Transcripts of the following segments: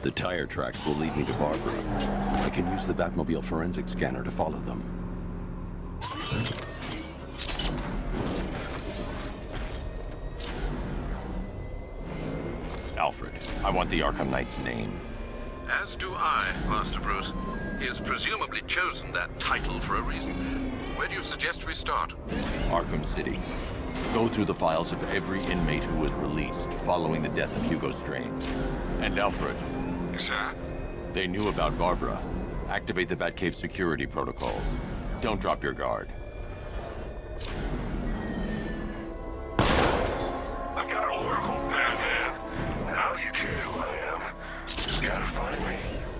The tire tracks will lead me to Barbara. I can use the Batmobile forensic scanner to follow them. Alfred, I want the Arkham Knight's name. As do I, Master Bruce. He has presumably chosen that title for a reason. Where do you suggest we start? Arkham City. Go through the files of every inmate who was released following the death of Hugo Strange. And Alfred. Sir? They knew about Barbara. Activate the Batcave security protocols. Don't drop your guard. I've got Oracle, Batman. Now you care who I am. Just gotta find me.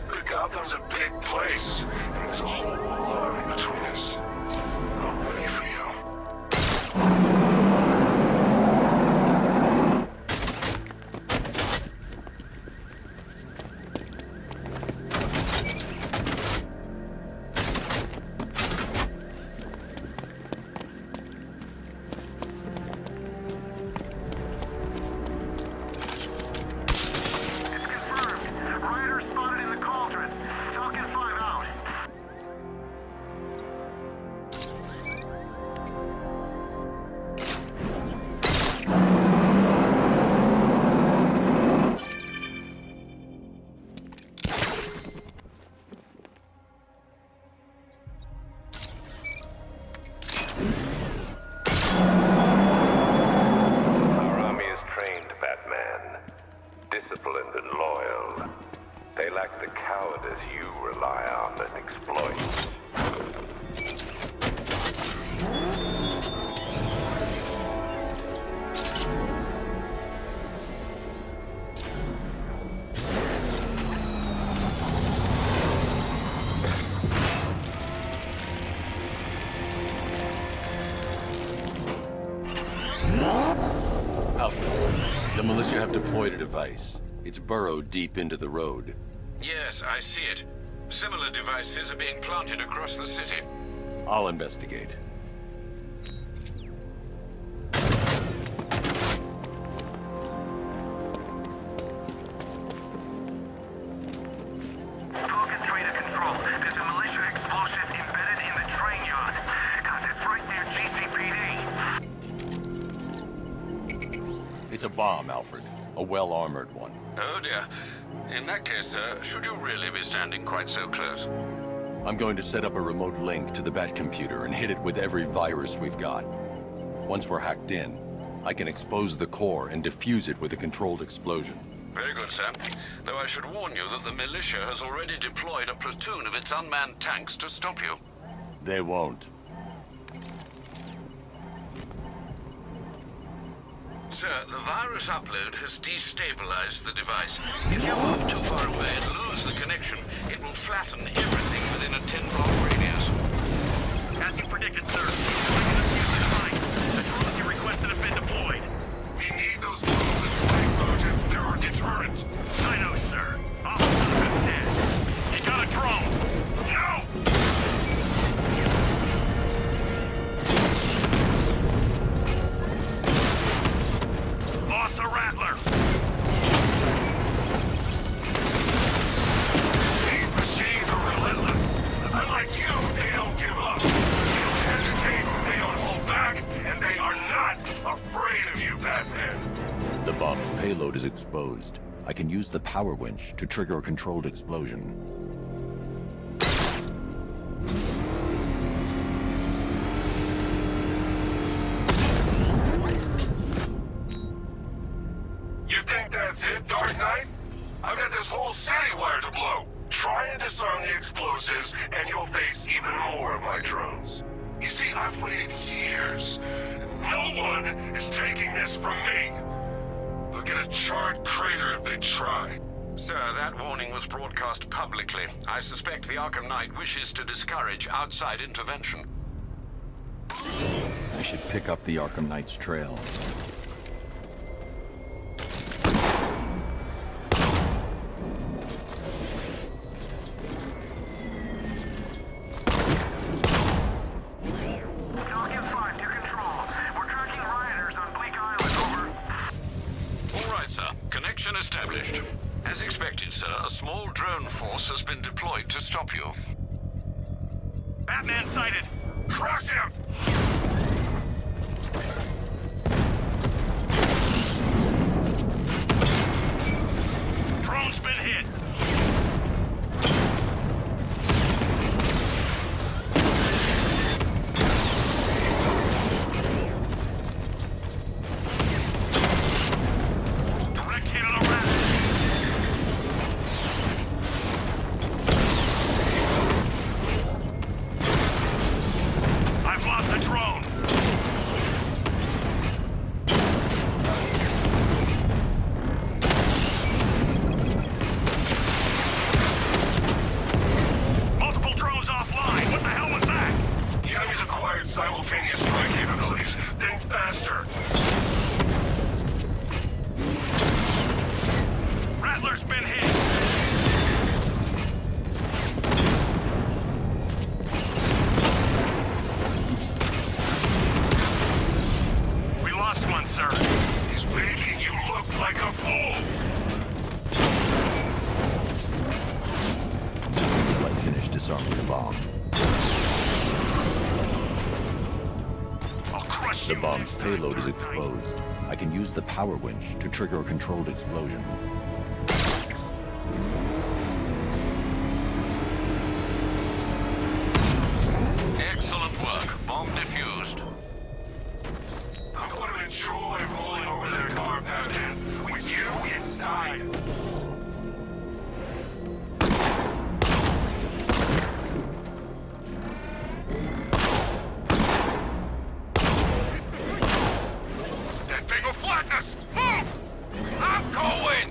But Gotham's a big place, and there's a whole army between us. I'm ready for you. disciplined and loyal. They lack the cowardice you rely on and exploit. Alpha, the militia have deployed a device. It's burrowed deep into the road. Yes, I see it. Similar devices are being planted across the city. I'll investigate. Falcon 3 to control. There's a militia explosive embedded in the train yard. God, it's right near GCPD. It's a bomb, Alfred. A well-armored one. Oh dear. In that case, sir, should you really be standing quite so close? I'm going to set up a remote link to the Bat computer and hit it with every virus we've got. Once we're hacked in, I can expose the core and defuse it with a controlled explosion. Very good, sir. Though I should warn you that the militia has already deployed a platoon of its unmanned tanks to stop you. They won't. Sir, the virus upload has destabilized the device. If you move too far away and lose the connection, it will flatten everything within a 10-block radius. As you predicted, sir. I can defuse the device. The drones you requested have been deployed. We need those drones in place, Sergeant. They're our deterrent. I know, sir. Officer is dead. He got a drone. No! Lost the Rattler. These machines are relentless. Unlike you, they don't give up. They don't hesitate, they don't hold back, and they are not afraid of you, Batman. The bomb's payload is exposed. I can use the power winch to trigger a controlled explosion. You think that's it, Dark Knight? I've got this whole city wired to blow. Try and disarm the explosives, and you'll face even more of my drones. You see, I've waited years. No one is taking this from me. They'll get a charred crater if they try. Sir, that warning was broadcast publicly. I suspect the Arkham Knight wishes to discourage outside intervention. I should pick up the Arkham Knight's trail. Falcon 5 to control. We're tracking rioters on Bleake Island, over. All right, sir. Connection established. As expected, sir, a small drone force has been deployed to stop you. Batman sighted. Crush him! Drone's been hit. Direct hit on the rat. I've lost the drone. Multiple drones offline. What the hell was that? The enemy's acquired simultaneous strike capabilities. Think faster. Rattler's been hit. We lost one, sir. He's making you look like a fool. I finish disarming the bomb. I'll crush The you bomb's next time, payload is Dark Knight. exposed. I can use the power winch to trigger a controlled explosion. Excellent work. Bomb defused. I'm going to enjoy rolling over their car, Batman, with you inside. Blackness! Move! I'm going!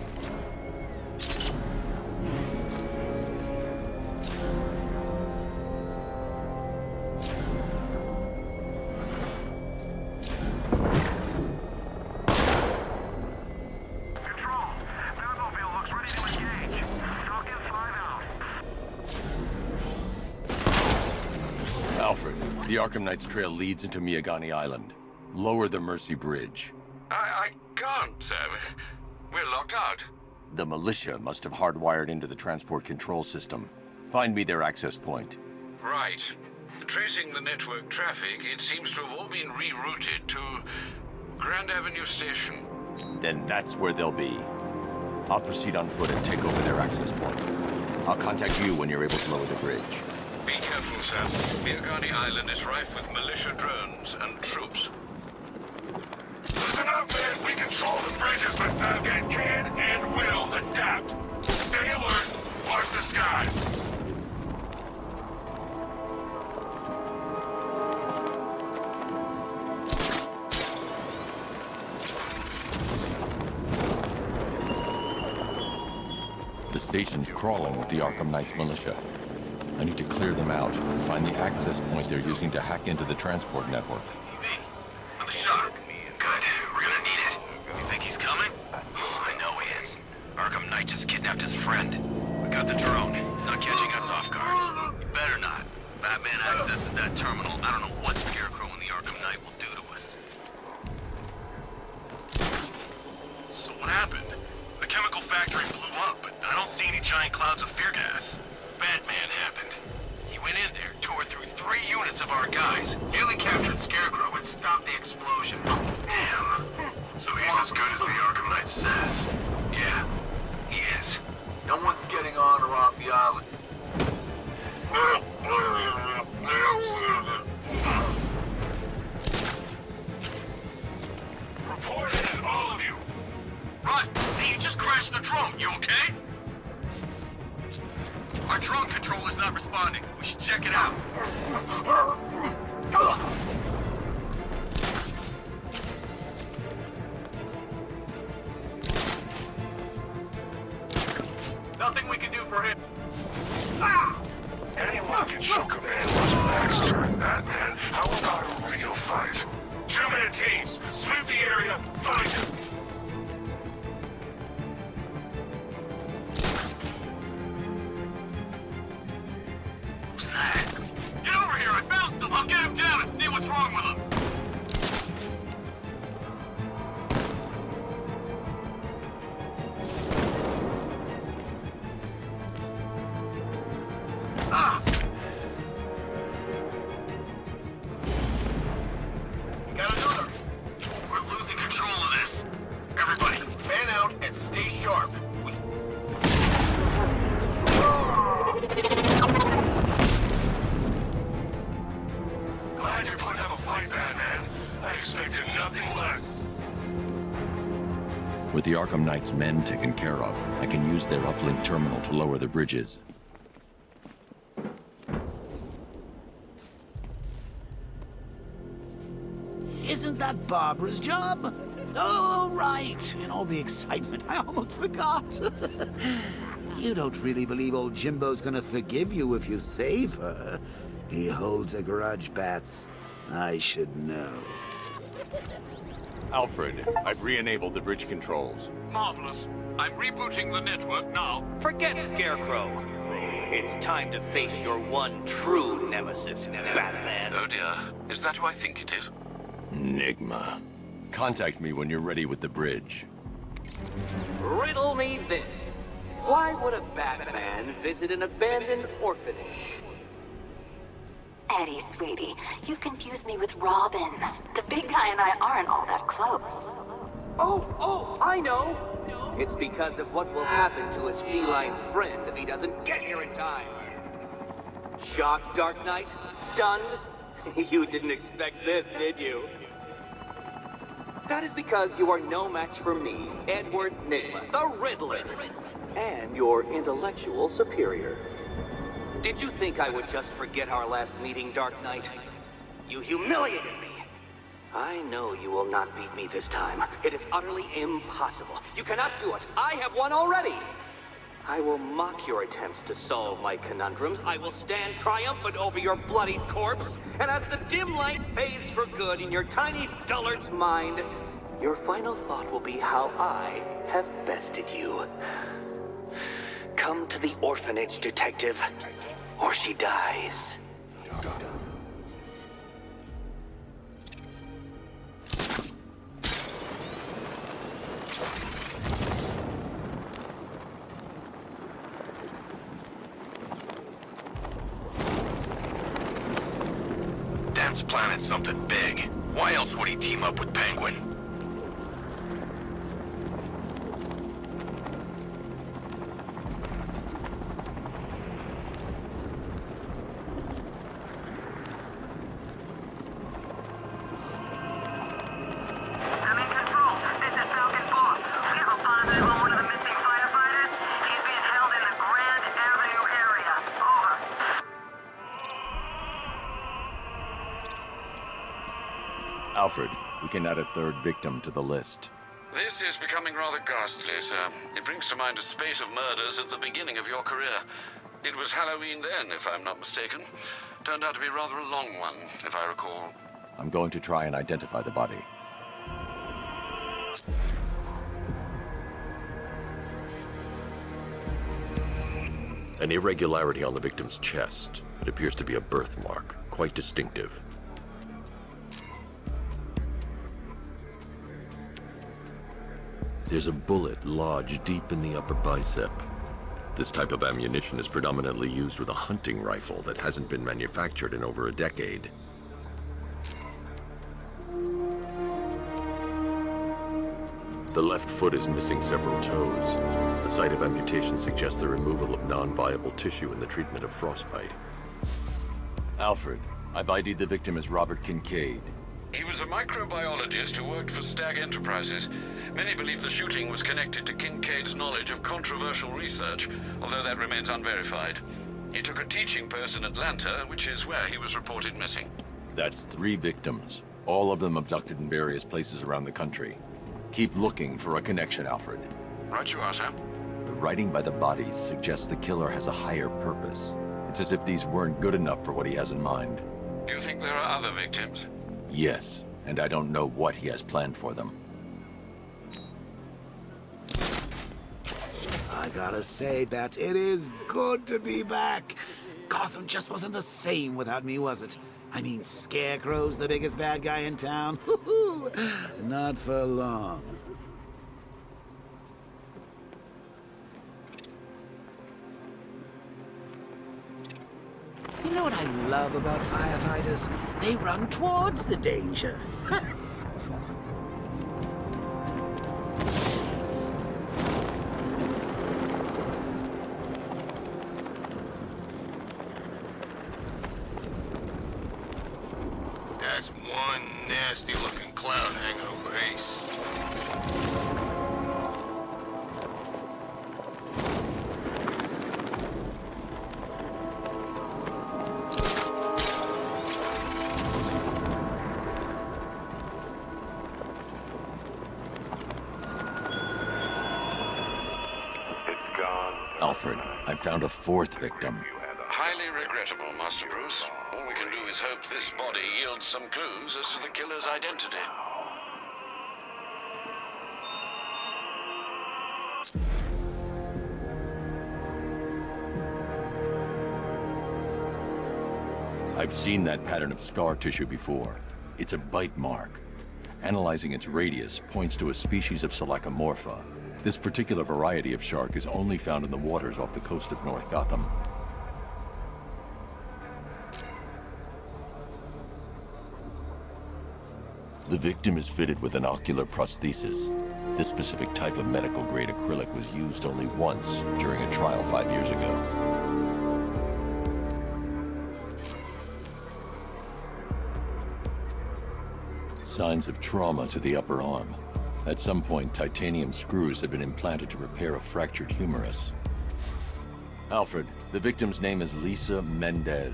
Control, Batmobile looks ready to engage. Talk in 5 out. Alfred, the Arkham Knight's trail leads into Miagani Island. Lower the Mercy Bridge. I can't, sir. We're locked out. The militia must have hardwired into the transport control system. Find me their access point. Right. Tracing the network traffic, it seems to have all been rerouted to Grand Avenue Station. Then that's where they'll be. I'll proceed on foot and take over their access point. I'll contact you when you're able to lower the bridge. Be careful, sir. Miagani Island is rife with militia drones and troops. Listen up, man. We control the bridges, but Batman can and will adapt. Stay alert. Watch the skies. The station's crawling with the Arkham Knight's militia. I need to clear them out and find the access point they're using to hack into the transport network. On the shot. Good. We're gonna need it. You think he's coming? Oh, I know he is. Arkham Knight just kidnapped his friend. We got the drone. He's not catching us off guard. He better not. Batman accesses that terminal. I don't know what Scarecrow and the Arkham Knight will do to us. So what happened? The chemical factory blew up, but I don't see any giant clouds of fear gas. Batman happened. He went in there, tore through 3 units of our guys, nearly captured Scarecrow and stopped the explosion. Damn. So he's as good as the Arkham Knight says. Yeah, he is. No one's getting on or off the island. Report in, all of you. Rod, hey, you just crashed the drone. You okay? Our drone controller's not responding. We should check it out. Nothing we can do for him. Anyone can show command what's next. Batman, how about a real fight? 2-man teams, sweep the area, find him. Who's that? Get over here, I found him. I'll get him down and see what's wrong with him. We got another. We're losing control of this. Everybody, Man out and stay sharp. glad you're putting up a fight, Batman. I expected nothing less. With the Arkham Knight's men taken care of, I can use their uplink terminal to lower the bridges. Isn't that Barbara's job? Oh, right. In all the excitement, I almost forgot. You don't really believe old Jimbo's gonna forgive you if you save her. He holds a grudge, Bats. I should know. Alfred, I've re-enabled the bridge controls. Marvelous. I'm rebooting the network now. Forget Scarecrow. It's time to face your one true nemesis, Batman. Oh dear. Is that who I think it is? Enigma. Contact me when you're ready with the bridge. Riddle me this. Why would a Batman visit an abandoned orphanage? Eddie, sweetie, you confused me with Robin. The big guy and I aren't all that close. Oh, I know! It's because of what will happen to his feline friend if he doesn't get here in time. Shocked, Dark Knight? Stunned? You didn't expect this, did you? That is because you are no match for me, Edward Nigma, the Riddler, and your intellectual superior. Did you think I would just forget our last meeting, Dark Knight? You humiliated me. I know you will not beat me this time. It is utterly impossible. You cannot do it. I have won already. I will mock your attempts to solve my conundrums. I will stand triumphant over your bloodied corpse. And as the dim light fades for good in your tiny dullard's mind, your final thought will be how I have bested you. Come to the orphanage, detective, or she dies. Dan's planted something big. Why else would he team up with Penguin? I'm in control. This is Falcon 4. We have a positive on one of the missing firefighters. He's being held in the Grand Avenue area. Over. Alfred, we can add a third victim to the list. This is becoming rather ghastly, sir. It brings to mind a spate of murders at the beginning of your career. It was Halloween then, if I'm not mistaken. Turned out to be rather a long one, if I recall. I'm going to try and identify the body. An irregularity on the victim's chest. It appears to be a birthmark, quite distinctive. There's a bullet lodged deep in the upper bicep. This type of ammunition is predominantly used with a hunting rifle that hasn't been manufactured in over a decade. The left foot is missing several toes. The site of amputation suggests the removal of non-viable tissue in the treatment of frostbite. Alfred, I've ID'd the victim as Robert Kincaid. He was a microbiologist who worked for Stag Enterprises. Many believe the shooting was connected to Kincaid's knowledge of controversial research, although that remains unverified. He took a teaching post in Atlanta, which is where he was reported missing. That's 3 victims, all of them abducted in various places around the country. Keep looking for a connection, Alfred. Right you are, sir. The writing by the bodies suggests the killer has a higher purpose. It's as if these weren't good enough for what he has in mind. Do you think there are other victims? Yes, and I don't know what he has planned for them. I gotta say, Bats, it is good to be back. Gotham just wasn't the same without me, was it? I mean, Scarecrow's the biggest bad guy in town. Not for long. You know what I love about firefighters? They run towards the danger. That's one nasty-looking cloud hanging over Ace. It's gone. Alfred, I found a 4th victim. Highly regrettable, Master Bruce. All we can do is hope this body yields some clues as to the killer's identity. I've seen that pattern of scar tissue before. It's a bite mark. Analyzing its radius points to a species of Selachomorpha. This particular variety of shark is only found in the waters off the coast of North Gotham. The victim is fitted with an ocular prosthesis. This specific type of medical-grade acrylic was used only once during a trial 5 years ago. Signs of trauma to the upper arm. At some point, titanium screws had been implanted to repair a fractured humerus. Alfred, the victim's name is Lisa Mendez.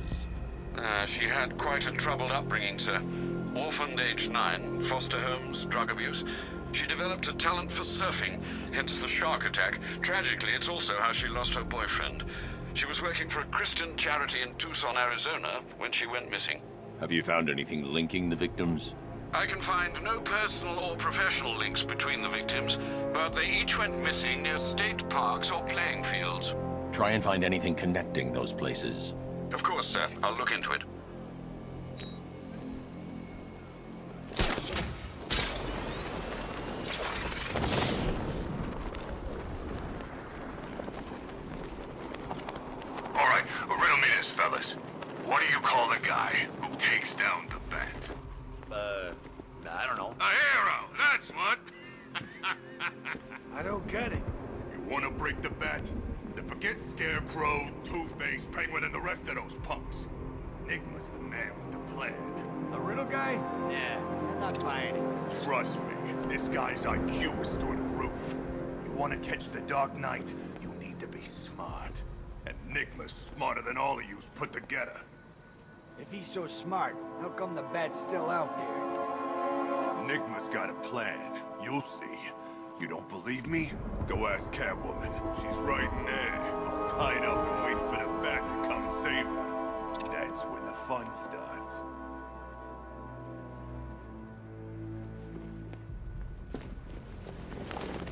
She had quite a troubled upbringing, sir. Orphaned age 9, foster homes, drug abuse. She developed a talent for surfing, hence the shark attack. Tragically, it's also how she lost her boyfriend. She was working for a Christian charity in Tucson, Arizona, when she went missing. Have you found anything linking the victims? I can find no personal or professional links between the victims, but they each went missing near state parks or playing fields. Try and find anything connecting those places. Of course, sir. I'll look into it. All right, riddle me this, fellas. What do you call the guy who takes down the bat? I don't know. A hero, that's what. I don't get it. You wanna break the bat? Then forget Scarecrow, Two-Face, Penguin, and the rest of those punks. Enigma's the man with the plan. A riddle guy? Nah, I'm not buying it. Trust me, this guy's IQ is through the roof. You wanna catch the Dark Knight, you need to be smart. And Enigma's smarter than all of yous put together. If he's so smart, how come the bat's still out there? Enigma's got a plan. You'll see. You don't believe me? Go ask Catwoman. She's right in there, all tied up and waiting for the bat to come and save her. That's when the fun starts.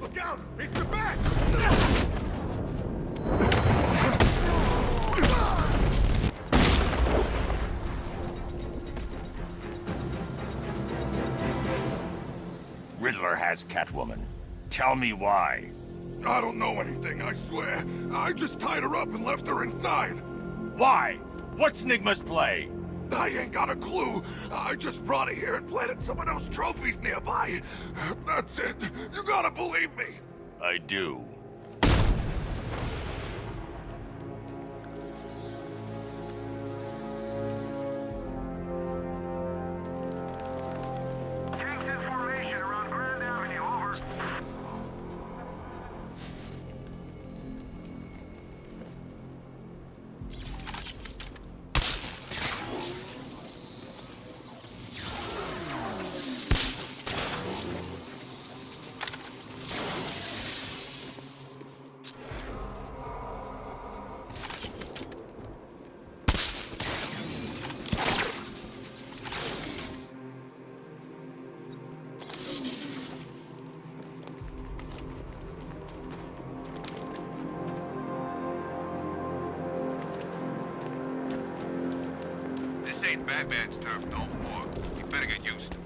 Look out! It's the bat! Riddler has Catwoman. Tell me why. I don't know anything, I swear. I just tied her up and left her inside. Why? What's Enigma's play? I ain't got a clue. I just brought her here and planted some of those trophies nearby. That's it. You gotta believe me. I do. Tanks in formation around Grand Avenue, over. This ain't Batman's turf no more. You better get used to it.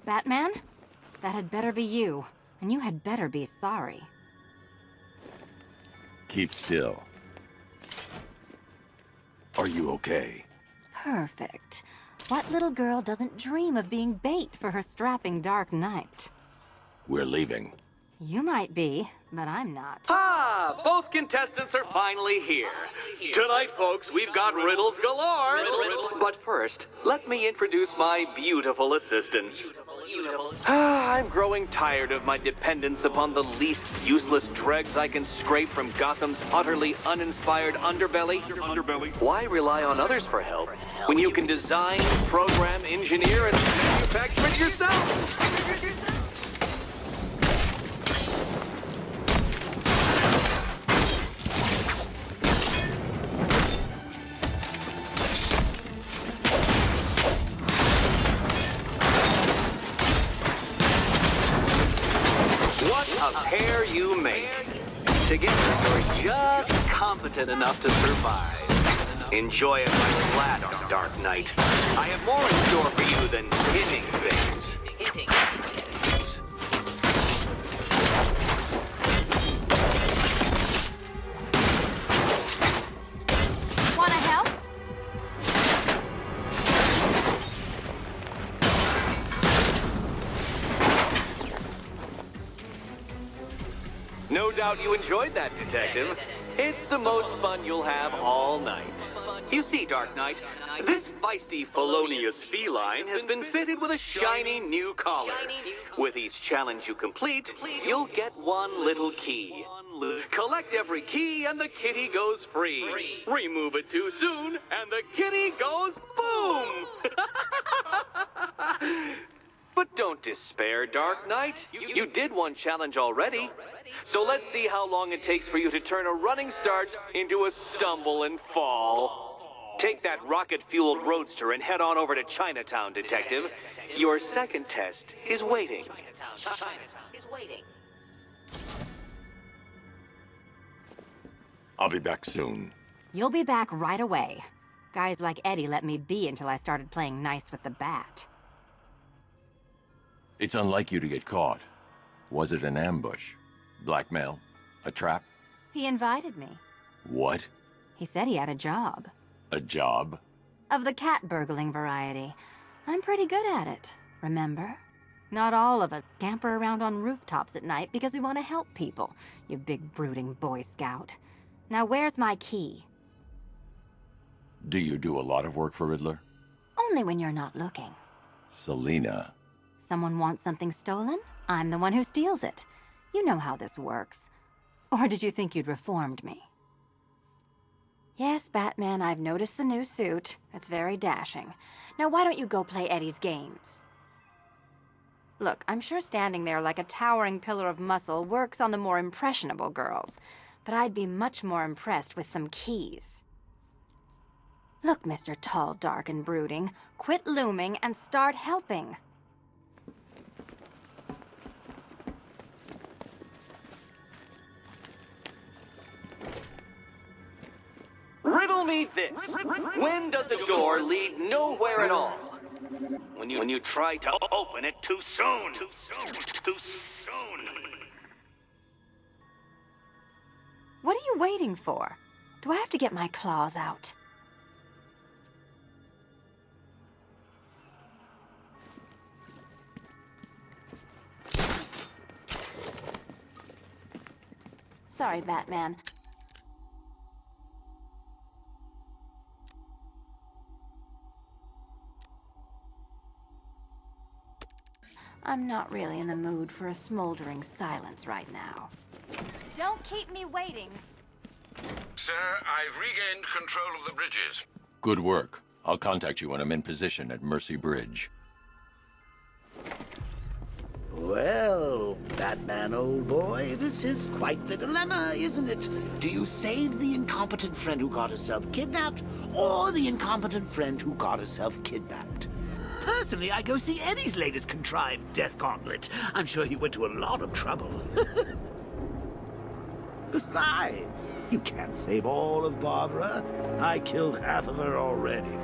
Batman? That had better be you. And you had better be sorry. Keep still. Are you okay? Perfect. What little girl doesn't dream of being bait for her strapping Dark Knight? We're leaving. You might be, but I'm not. Ah, both contestants are finally here. Tonight, folks, we've got riddles galore. But first, let me introduce my beautiful assistants. I'm growing tired of my dependence upon the least useless dregs I can scrape from Gotham's utterly uninspired underbelly. Why rely on others for help when you can design, program, engineer, and manufacture it yourself? A pair you make. Together, you're just competent enough to survive. Enjoy it like flat, Dark Knight. I have more in store for you than hitting things. Wanna help? No doubt you enjoyed that, Detective. It's the most fun you'll have all night. You see, Dark Knight, this feisty felonious feline has been fitted with a shiny new collar. With each challenge you complete, you'll get one little key. Collect every key and the kitty goes free. Remove it too soon and the kitty goes boom! But don't despair, Dark Knight. You did one challenge already. So let's see how long it takes for you to turn a running start into a stumble and fall. Take that rocket-fueled roadster and head on over to Chinatown, Detective. Your second test is waiting. I'll be back soon. You'll be back right away. Guys like Eddie let me be until I started playing nice with the bat. It's unlike you to get caught. Was it an ambush? Blackmail? A trap? He invited me. What? He said he had a job. A job? Of the cat burgling variety. I'm pretty good at it, remember? Not all of us scamper around on rooftops at night because we want to help people, you big brooding Boy Scout. Now where's my key? Do you do a lot of work for Riddler? Only when you're not looking. Selina. Someone wants something stolen? I'm the one who steals it. You know how this works. Or did you think you'd reformed me? Yes, Batman, I've noticed the new suit. It's very dashing. Now why don't you go play Eddie's games? Look, I'm sure standing there like a towering pillar of muscle works on the more impressionable girls, but I'd be much more impressed with some keys. Look, Mr. Tall, Dark, and Brooding, quit looming and start helping. Riddle me this. When does the door lead nowhere at all? When you try to open it too soon. Too soon. What are you waiting for? Do I have to get my claws out? Sorry, Batman. I'm not really in the mood for a smoldering silence right now. Don't keep me waiting. Sir, I've regained control of the bridges. Good work. I'll contact you when I'm in position at Mercy Bridge. Well, Batman, old boy, this is quite the dilemma, isn't it? Do you save the incompetent friend who got herself kidnapped, or the incompetent friend who got herself kidnapped? Personally, I go see Eddie's latest contrived death gauntlet. I'm sure he went to a lot of trouble. Besides, you can't save all of Barbara. I killed half of her already.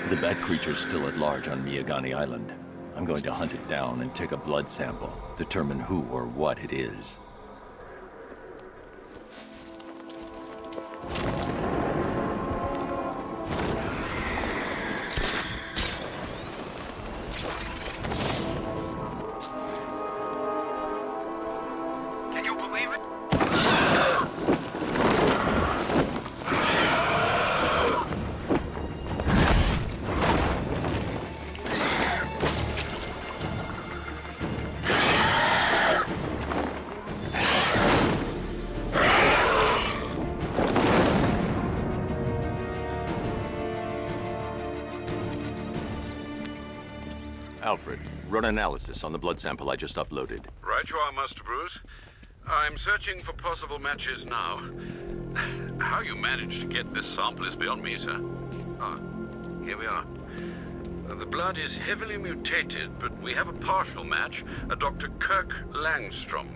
The bat creature's still at large on Miyagani Island. I'm going to hunt it down and take a blood sample, determine who or what it is. Alfred, run analysis on the blood sample I just uploaded. Right you are, Master Bruce. I'm searching for possible matches now. How you managed to get this sample is beyond me, sir. Ah, here we are. The blood is heavily mutated, but we have a partial match, a Dr. Kirk Langstrom.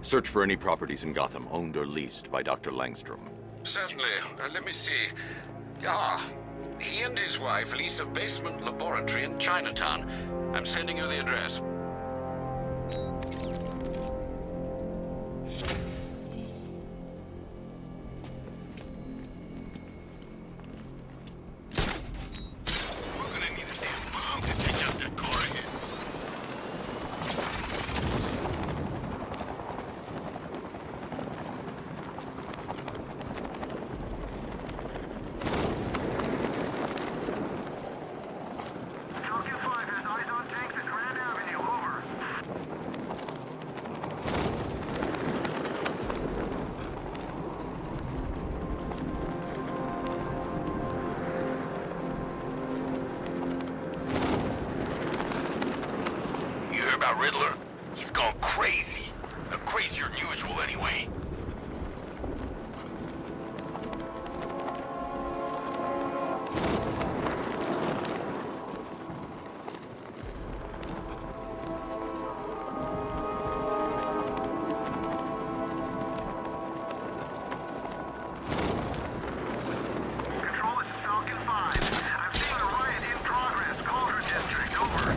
Search for any properties in Gotham owned or leased by Dr. Langstrom. Certainly. Let me see. Ah, he and his wife lease a basement laboratory in Chinatown. I'm sending you the address. Riddler? He's gone crazy. Crazier than usual, anyway. Control, this is Falcon 5. I'm seeing a riot in progress. Cauldron District, over.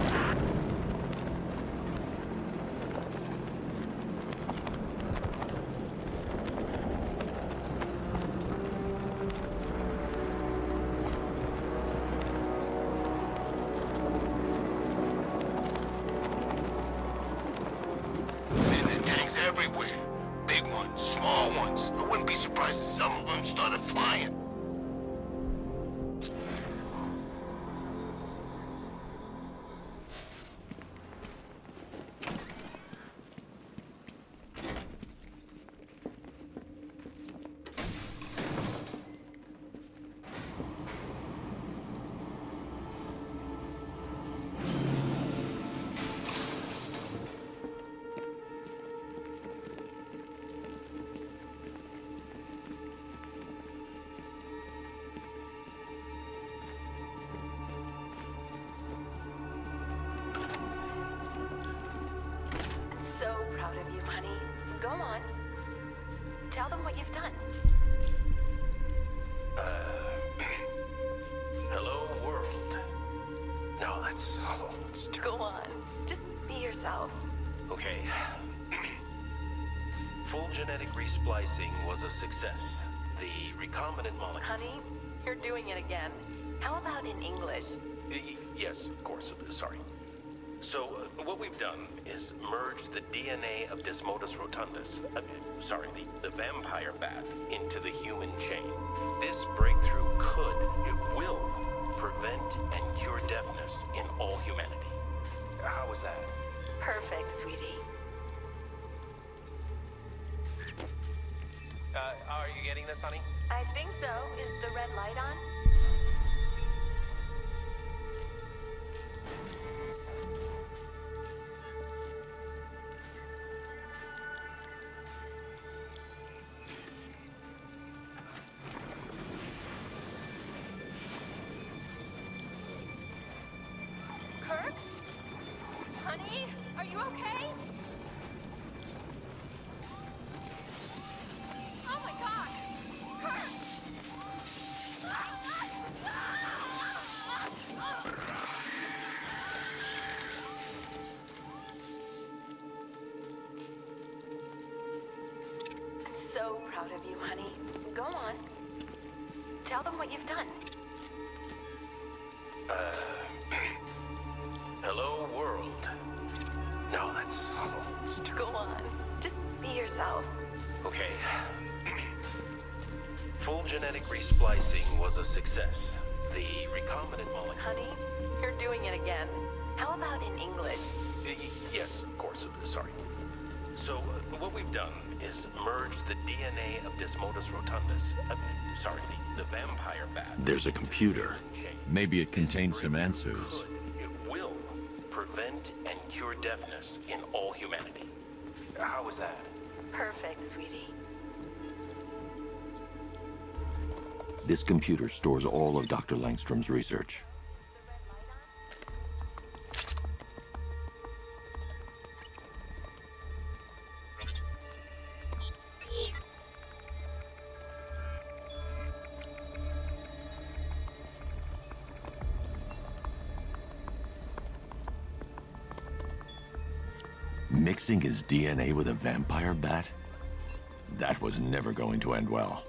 Man, there's tanks everywhere. Big ones, small ones. I wouldn't be surprised if some of them started flying. So proud of you, honey. Go on. Tell them what you've done. Hello, world. No, that's... Oh, it's Go on. Just be yourself. Okay. Full genetic resplicing was a success. The recombinant molecule... Honey, you're doing it again. How about in English? Yes, of course. Sorry. So, what we've done is merged the DNA of Desmodus rotundus, the vampire bat, into the human chain. This breakthrough it will prevent and cure deafness in all humanity. How was that? Perfect, sweetie. Are you getting this, honey? I think so. Is the red light on? Kirk? Honey, are you okay? Oh my god! Kirk! I'm so proud of you, honey. Go on. Tell them what you've done. Hello, world. No, that's... Oh, it's Go on. Just be yourself. Okay. Full genetic resplicing was a success. The recombinant molecule... Honey, you're doing it again. How about in English? Yes, of course. Sorry. So, what we've done is merged the DNA of Desmodus rotundus, the vampire bat... There's a computer. Maybe it contains some answers. It will prevent prevent and cure deafness in all humanity. How was that? Perfect, sweetie. This computer stores all of Dr. Langstrom's research. Mixing his DNA with a vampire bat? That was never going to end well.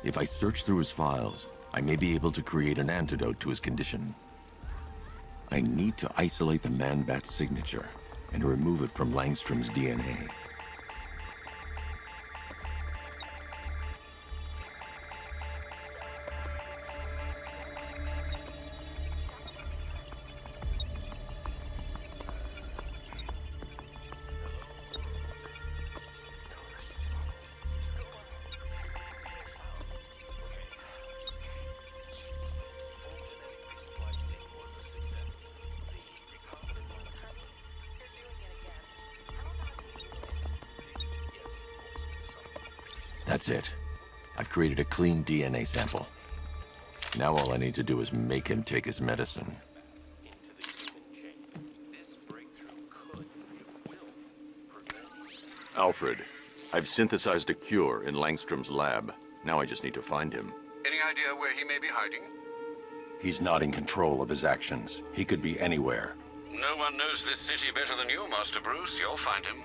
If I search through his files, I may be able to create an antidote to his condition. I need to isolate the man-bat's signature and remove it from Langstrom's DNA. That's it. I've created a clean DNA sample. Now all I need to do is make him take his medicine. Alfred, I've synthesized a cure in Langstrom's lab. Now I just need to find him. Any idea where he may be hiding? He's not in control of his actions. He could be anywhere. No one knows this city better than you, Master Bruce. You'll find him.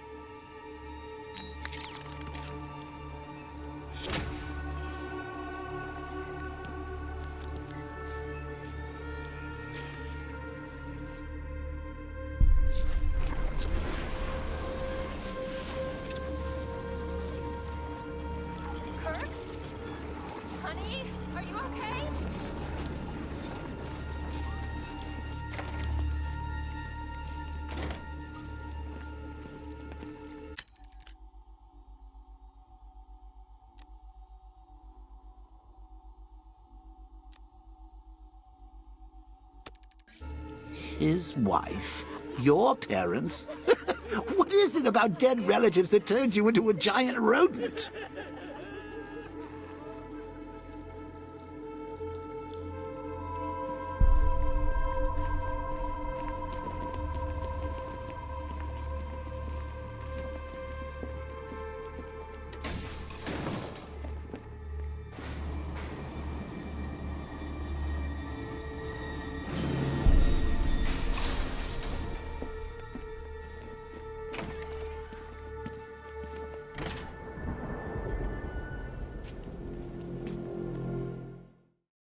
His wife? Your parents? What is it about dead relatives that turned you into a giant rodent?